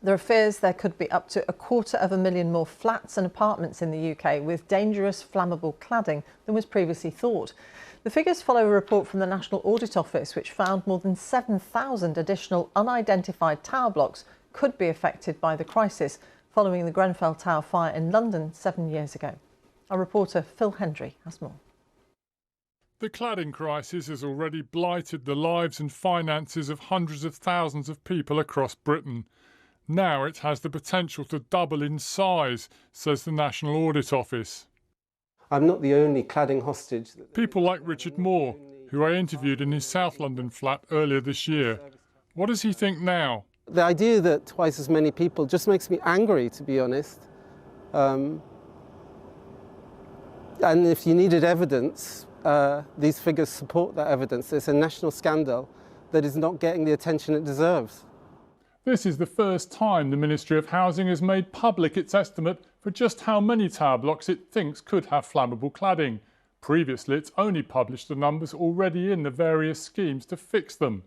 There are fears there could be up to 250,000 more flats and apartments in the UK with dangerous flammable cladding than was previously thought. The figures follow a report from the National Audit Office which found more than 7,000 additional unidentified tower blocks could be affected by the crisis following the Grenfell Tower fire in London 7 years ago. Our reporter Phil Hendry has more. The cladding crisis has already blighted the lives and finances of hundreds of thousands of people across Britain. Now it has the potential to double in size, says the National Audit Office. I'm not the only cladding hostage. People like Richard Moore, who I interviewed in his South London flat earlier this year. What does he think now? The idea that twice as many people just makes me angry, to be honest. And if you needed evidence, these figures support that evidence. It's a national scandal that is not getting the attention it deserves. This is the first time the Ministry of Housing has made public its estimate for just how many tower blocks it thinks could have flammable cladding. Previously, it's only published the numbers already in the various schemes to fix them.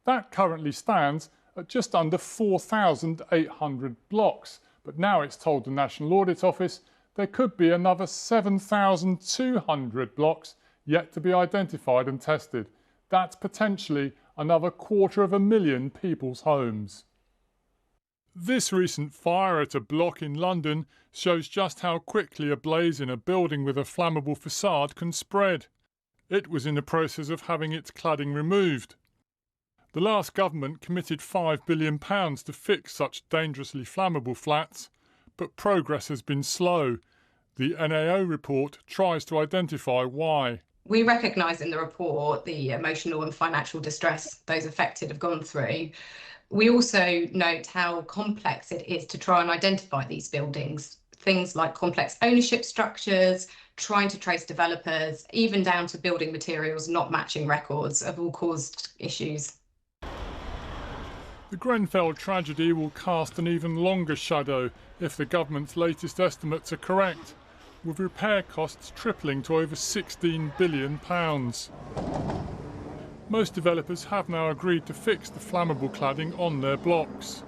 That currently stands at just under 4,800 blocks. But now it's told the National Audit Office there could be another 7,200 blocks yet to be identified and tested. That's potentially another 250,000 people's homes. This recent fire at a block in London shows just how quickly a blaze in a building with a flammable facade can spread. It was in the process of having its cladding removed. The last government committed £5 billion to fix such dangerously flammable flats, but progress has been slow. The NAO report tries to identify why. We recognise in the report the emotional and financial distress those affected have gone through. We also note how complex it is to try and identify these buildings. Things like complex ownership structures, trying to trace developers, even down to building materials not matching records have all caused issues. The Grenfell tragedy will cast an even longer shadow if the government's latest estimates are correct, with repair costs tripling to over £16 billion. Most developers have now agreed to fix the flammable cladding on their blocks.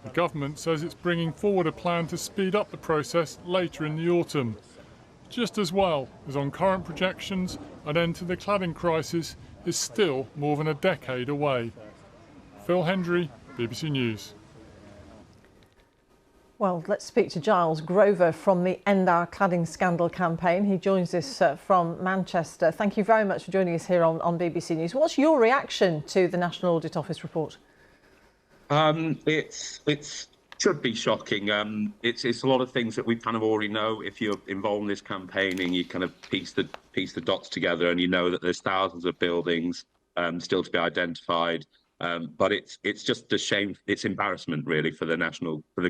The government says it's bringing forward a plan to speed up the process later in the autumn. Just as well as on current projections, an end to the cladding crisis is still more than a decade away. Phil Hendry, BBC News. Well, let's speak to Giles Grover from the End Our Cladding Scandal campaign. He joins us from Manchester. Thank you very much for joining us here on BBC News. What's your reaction to the National Audit Office report? It should be shocking. It's a lot of things that we kind of already know. If you're involved in this campaigning, you kind of piece the dots together, and you know that there's thousands of buildings still to be identified. But it's just a shame. It's embarrassment, really, for the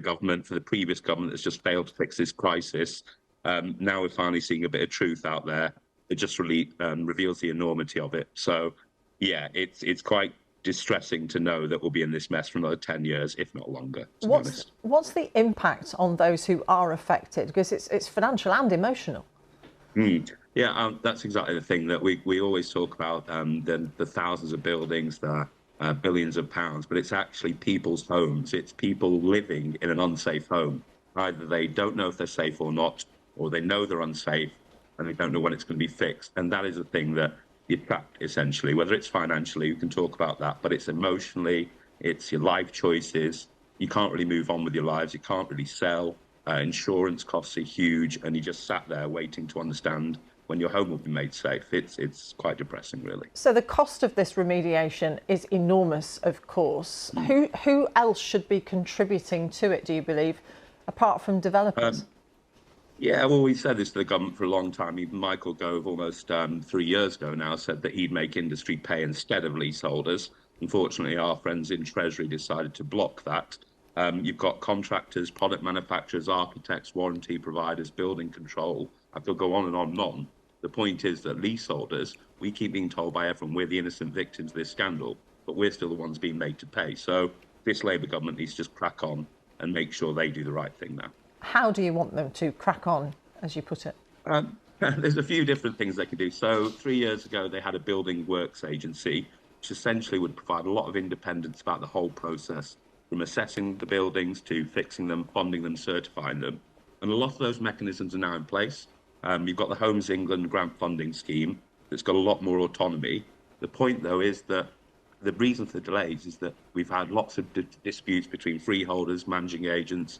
government, for the previous government that's just failed to fix this crisis. Now we're finally seeing a bit of truth out there. It just really reveals the enormity of it. So, yeah, it's quite distressing to know that we'll be in this mess for another 10 years, if not longer. What's the impact on those who are affected? Because it's financial and emotional. Yeah, that's exactly the thing that we always talk about. The thousands of buildings, the billions of pounds, but it's actually people's homes. It's people living in an unsafe home. Either they don't know if they're safe or not, or they know they're unsafe and they don't know when it's going to be fixed. And that is the thing that you're trapped, essentially. Whether it's financially, you can talk about that, but it's emotionally, it's your life choices. You can't really move on with your lives. You can't really sell. Insurance costs are huge, and you just sat there waiting to understand when your home will be made safe. It's quite depressing, really. So the cost of this remediation is enormous, of course. Who else should be contributing to it, do you believe, apart from developers? Yeah, well, we said this to the government for a long time. Even Michael Gove, almost 3 years ago now, said that he'd make industry pay instead of leaseholders. Unfortunately, our friends in Treasury decided to block that. You've got contractors, product manufacturers, architects, warranty providers, building control. I could go on and on and on. The point is that leaseholders, we keep being told by everyone we're the innocent victims of this scandal, but we're still the ones being made to pay. So this Labour government needs to just crack on and make sure they do the right thing now. How do you want them to crack on, as you put it? There's a few different things they can do. So 3 years ago, they had a building works agency, which essentially would provide a lot of independence about the whole process. from assessing the buildings to fixing them, bonding them, certifying them. And a lot of those mechanisms are now in place. You've got the Homes England grant funding scheme that's got a lot more autonomy. The point, though, is that the reason for the delays is that we've had lots of disputes between freeholders, managing agents,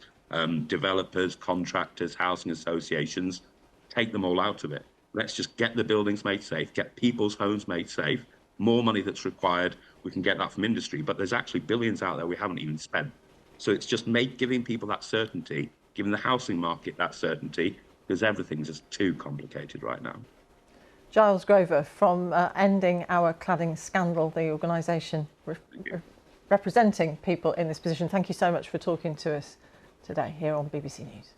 developers, contractors, housing associations. Take them all out of it. Let's just get the buildings made safe, get people's homes made safe. More money that's required, we can get that from industry, but there's actually billions out there we haven't even spent. So it's just giving people that certainty, giving the housing market that certainty, because everything's just too complicated right now. Giles Grover from Ending Our Cladding Scandal, the organisation representing people in this position. Thank you so much for talking to us today here on BBC News.